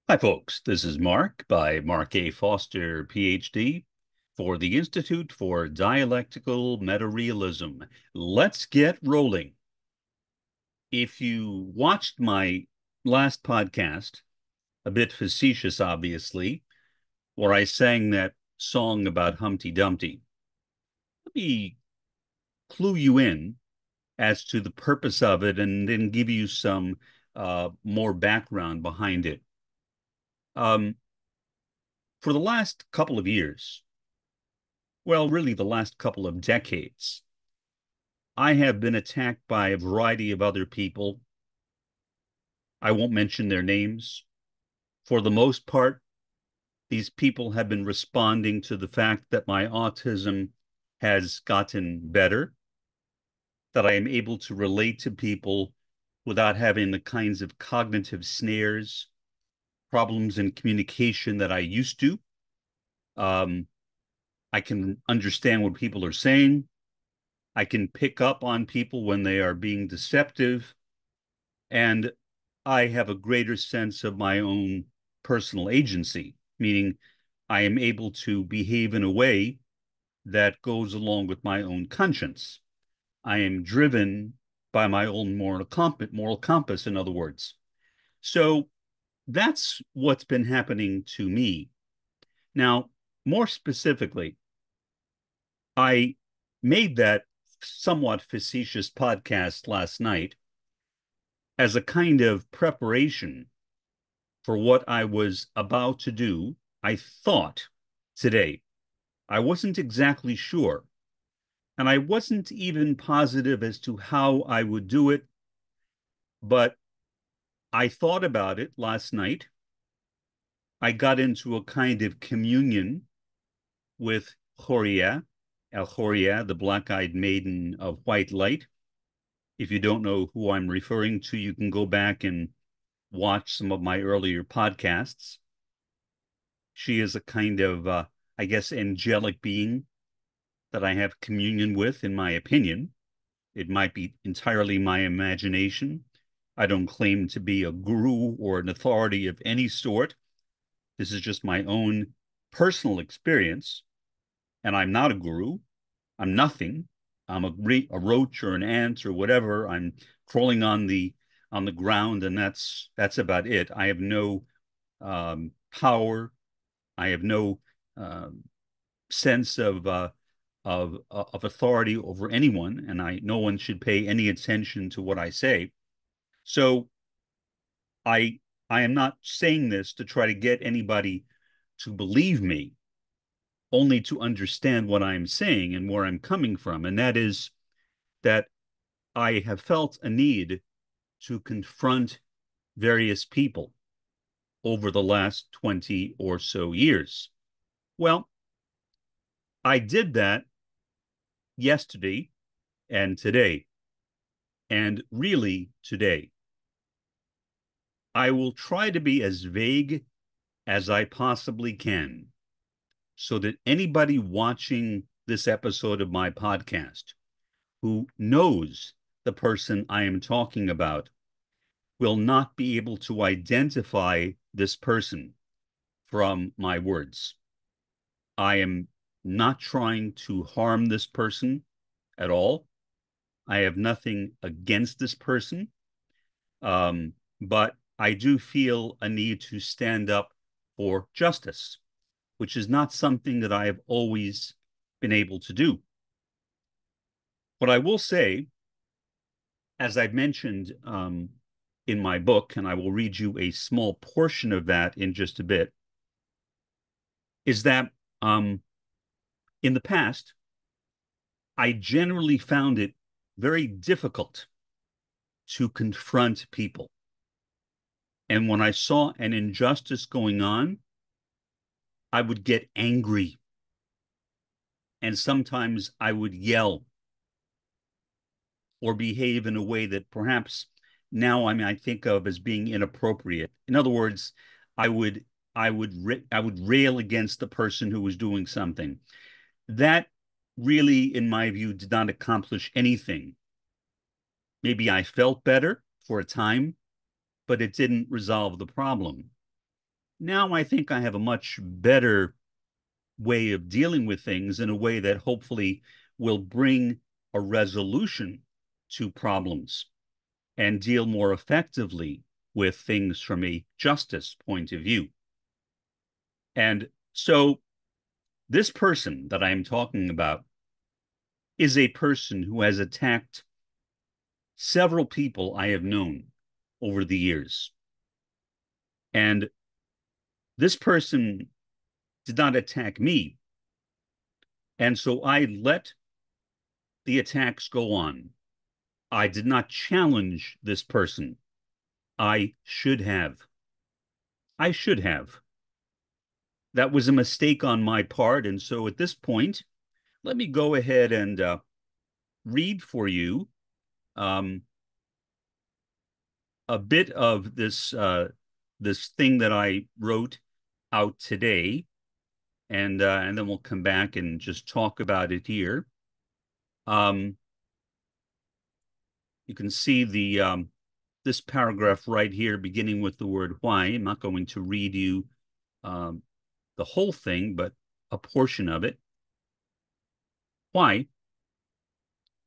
Hi, folks. This is Mark by Mark A. Foster, Ph.D., for the Institute for Dialectical Meta-Realism. Let's get rolling. If you watched my last podcast, a bit facetious, obviously, where I sang that song about Humpty Dumpty, let me clue you in as to the purpose of it and then give you some more background behind it. Um, for the last couple of years, well, really the last couple of decades, I have been attacked by a variety of other people. I won't mention their names. For the most part, these people have been responding to the fact that my autism has gotten better, that I am able to relate to people without having the kinds of cognitive snares, problems in communication that I used to. Um, I can understand what people are saying. I can pick up on people when they are being deceptive. And I have a greater sense of my own personal agency, meaning I am able to behave in a way that goes along with my own conscience. I am driven by my own moral compass, in other words. So that's what's been happening to me. Now, more specifically, I made that somewhat facetious podcast last night as a kind of preparation for what I was about to do, I thought today. I wasn't exactly sure. And I wasn't even positive as to how I would do it, but I thought about it last night. I got into a kind of communion with Horia, El Horia, the black-eyed maiden of white light. If you don't know who I'm referring to, you can go back and watch some of my earlier podcasts. She is a kind of, I guess, angelic being that I have communion with, in my opinion. It might be entirely my imagination. I don't claim to be a guru or an authority of any sort. This is just my own personal experience. And I'm not a guru. I'm nothing. I'm a roach or an ant or whatever. I'm crawling on the ground, and that's about it. I have no power. I have no sense of authority over anyone, and no one should pay any attention to what I say. So I I am not saying this to try to get anybody to believe me, only to understand what I'm saying and where I'm coming from, and that is that I have felt a need to confront various people over the last 20 or so years. Well, I did that yesterday and today, and really today. I will try to be as vague as I possibly can so that anybody watching this episode of my podcast who knows the person I am talking about will not be able to identify this person from my words. I am not trying to harm this person at all. I have nothing against this person. But I do feel a need to stand up for justice, which is not something that I have always been able to do. What I will say, as I've mentioned in my book, and I will read you a small portion of that in just a bit, is that in the past, I generally found it very difficult to confront people. And when I saw an injustice going on, I would get angry. And sometimes I would yell or behave in a way that perhaps now I think of as being inappropriate. In other words, I would I would rail against the person who was doing something. That really, in my view, did not accomplish anything. Maybe I felt better for a time, but it didn't resolve the problem. Now I think I have a much better way of dealing with things in a way that hopefully will bring a resolution to problems and deal more effectively with things from a justice point of view. And so this person that I'm talking about is a person who has attacked several people I have known over the years. And this person did not attack me. And so I let the attacks go on. I did not challenge this person. I should have. I should have. That was a mistake on my part. And so at this point, let me go ahead and read for you um, a bit of this thing that I wrote out today, and then we'll come back and just talk about it here. Um, you can see this paragraph right here, beginning with the word why. I'm not going to read you um, the whole thing, but a portion of it. Why,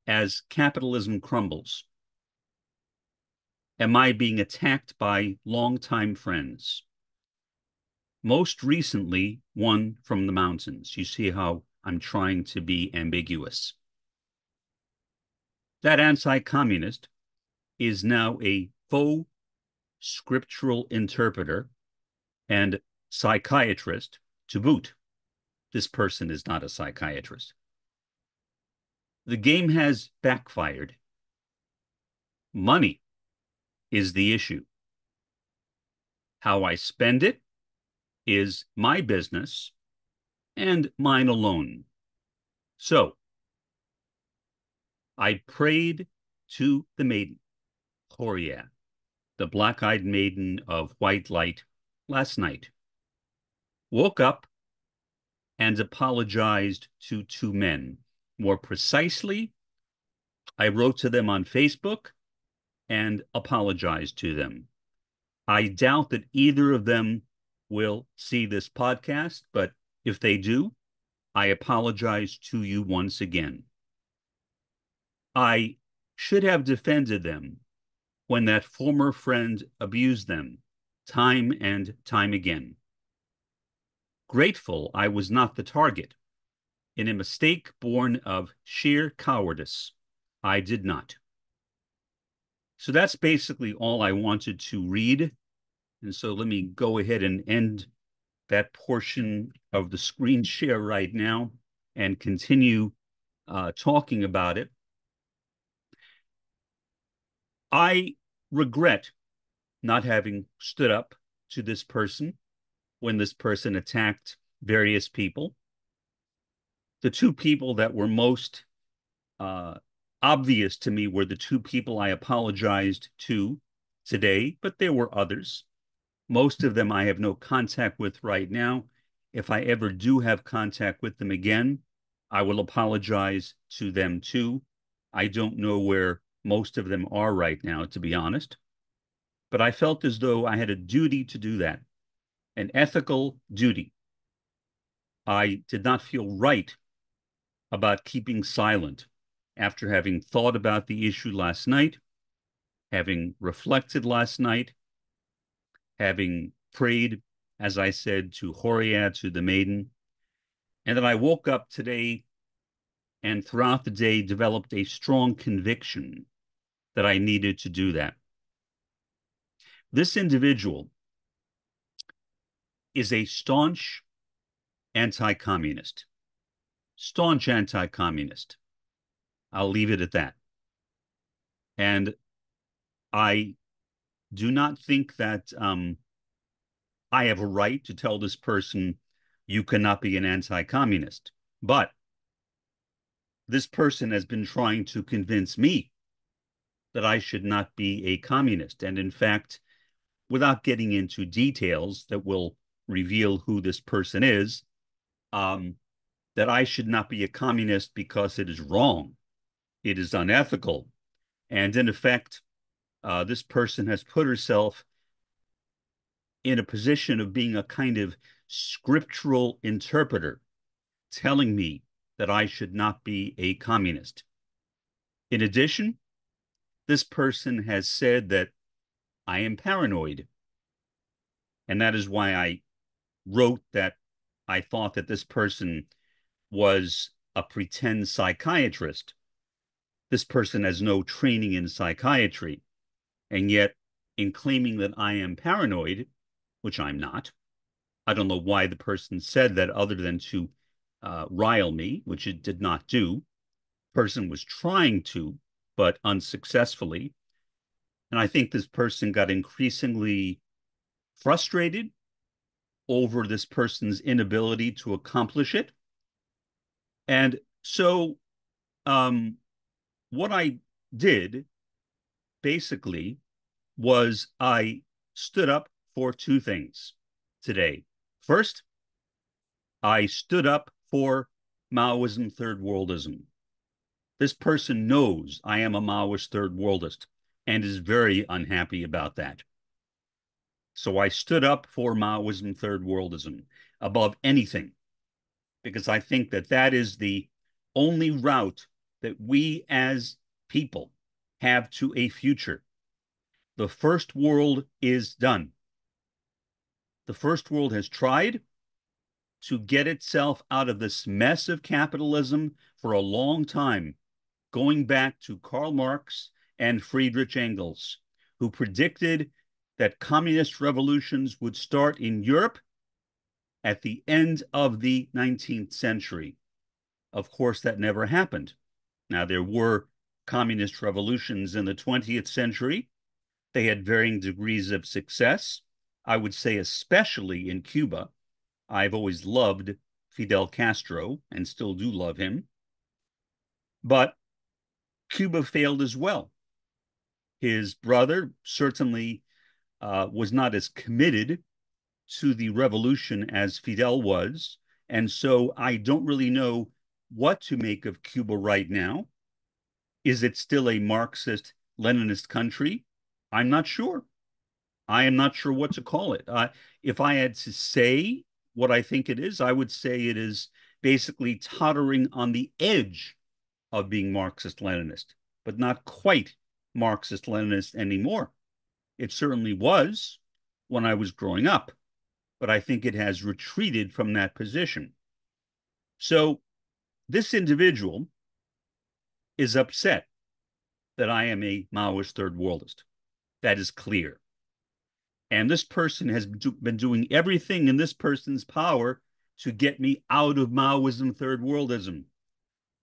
as capitalism crumbles, am I being attacked by longtime friends? Most recently, one from the mountains. You see how I'm trying to be ambiguous. That anti-communist is now a faux scriptural interpreter and psychiatrist to boot. This person is not a psychiatrist. The game has backfired. Money is the issue. How I spend it is my business and mine alone. So I prayed to the maiden, Horia, the black-eyed maiden of white light, last night. Woke up and apologized to two men. More precisely, I wrote to them on Facebook and apologized to them. I doubt that either of them will see this podcast, but if they do, I apologize to you once again. I should have defended them when that former friend abused them time and time again. Grateful I was not the target. In a mistake born of sheer cowardice, I did not. So that's basically all I wanted to read. And so let me go ahead and end that portion of the screen share right now and continue talking about it. I regret not having stood up to this person when this person attacked various people. The two people that were most obvious to me were the two people I apologized to today, but there were others. Most of them I have no contact with right now. If I ever do have contact with them again, I will apologize to them too. I don't know where most of them are right now, to be honest. But I felt as though I had a duty to do that, an ethical duty. I did not feel right about keeping silent after having thought about the issue last night, having reflected last night, having prayed, as I said, to Horia, to the maiden. And then I woke up today and throughout the day developed a strong conviction that I needed to do that. This individual is a staunch anti-communist. Staunch anti-communist. I'll leave it at that. And I do not think that I have a right to tell this person, you cannot be an anti-communist. But this person has been trying to convince me that I should not be a communist. And in fact, without getting into details that will reveal who this person is, that I should not be a communist because it is wrong. It is unethical. And in effect, this person has put herself in a position of being a kind of scriptural interpreter, telling me that I should not be a communist. In addition, this person has said that I am paranoid. And that is why I wrote that I thought that this person was a pretend psychiatrist. This person has no training in psychiatry. And yet, in claiming that I am paranoid, which I'm not, I don't know why the person said that other than to rile me, which it did not do. The person was trying to, but unsuccessfully. And I think this person got increasingly frustrated over this person's inability to accomplish it. And so what I did basically was I stood up for two things today. First, I stood up for Maoism, third worldism. This person knows I am a Maoist third worldist and is very unhappy about that. So I stood up for Maoism, third worldism above anything, because I think that that is the only route that we as people have to a future. The first world is done. The first world has tried to get itself out of this mess of capitalism for a long time, going back to Karl Marx and Friedrich Engels, who predicted that communist revolutions would start in Europe at the end of the 19th century. Of course, that never happened. Now, there were communist revolutions in the 20th century. They had varying degrees of success. I would say especially in Cuba. I've always loved Fidel Castro and still do love him. But Cuba failed as well. His brother certainly was not as committed to the revolution as Fidel was. And so I don't really know what to make of Cuba right now. Is it still a Marxist Leninist country? I'm not sure. I am not sure what to call it. If I had to say what I think it is, I would say it is basically tottering on the edge of being Marxist Leninist, but not quite Marxist Leninist anymore. It certainly was when I was growing up, but I think it has retreated from that position. So this individual is upset that I am a Maoist third worldist. That is clear. And this person has been doing everything in this person's power to get me out of Maoism, third worldism,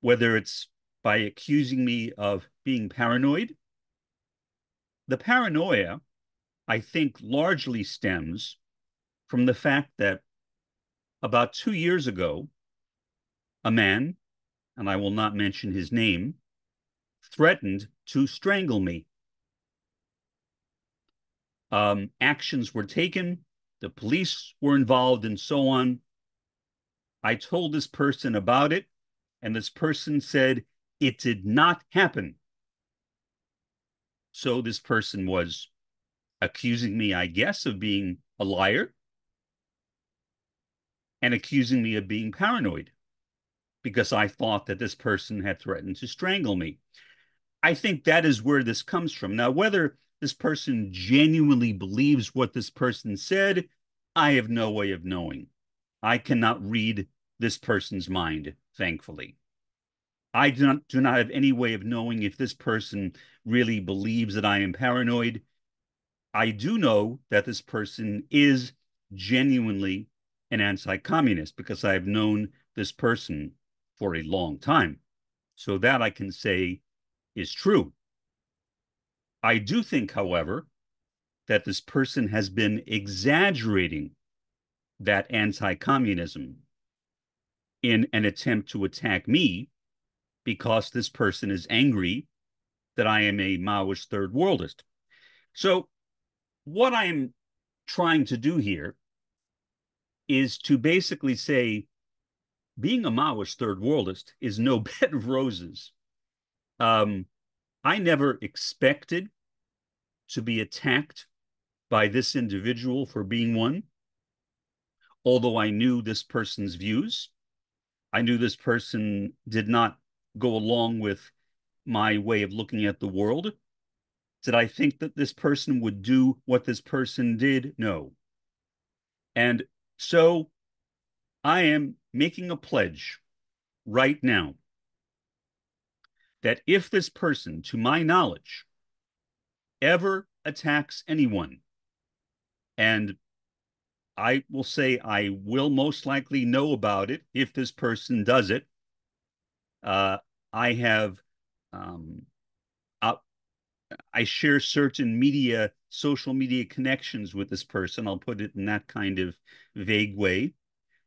whether it's by accusing me of being paranoid. The paranoia, I think, largely stems from the fact that about 2 years ago, a man, and I will not mention his name, threatened to strangle me. Actions were taken, the police were involved, and so on. I told this person about it, and this person said it did not happen. So this person was accusing me, I guess, of being a liar and accusing me of being paranoid because I thought that this person had threatened to strangle me. I think that is where this comes from. Now, whether this person genuinely believes what this person said, I have no way of knowing. I cannot read this person's mind, thankfully. I do not have any way of knowing if this person really believes that I am paranoid. I do know that this person is genuinely an anti-communist because I have known this person for a long time. So that I can say is true. I do think, however, that this person has been exaggerating that anti-communism in an attempt to attack me because this person is angry that I am a Maoist third worldist. So what I'm trying to do here is to basically say being a Maoist third worldist is no bed of roses. I never expected to be attacked by this individual for being one, although I knew this person's views. I knew this person did not go along with my way of looking at the world. Did I think that this person would do what this person did? No. And so I am making a pledge right now that if this person, to my knowledge, ever attacks anyone, and I will say I will most likely know about it if this person does it. I have, um, uh, I share certain social media connections with this person. I'll put it in that kind of vague way.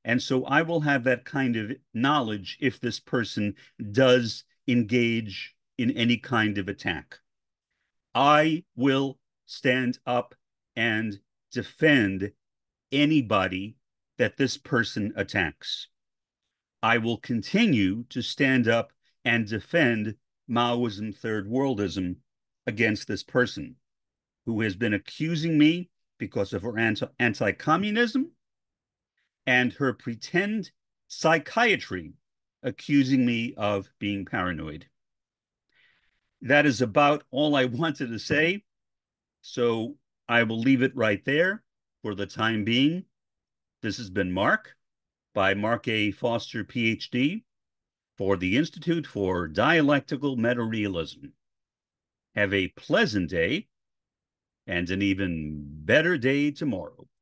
And so I will have that kind of knowledge if this person does engage in any kind of attack. I will stand up and defend anybody that this person attacks. I will continue to stand up and defend Maoism, third worldism against this person who has been accusing me because of her anti-communism and her pretend psychiatry, accusing me of being paranoid. That is about all I wanted to say. So I will leave it right there for the time being. This has been Mark by Mark A. Foster, Ph.D., for the Institute for Dialectical Metarealism. Have a pleasant day and an even better day tomorrow.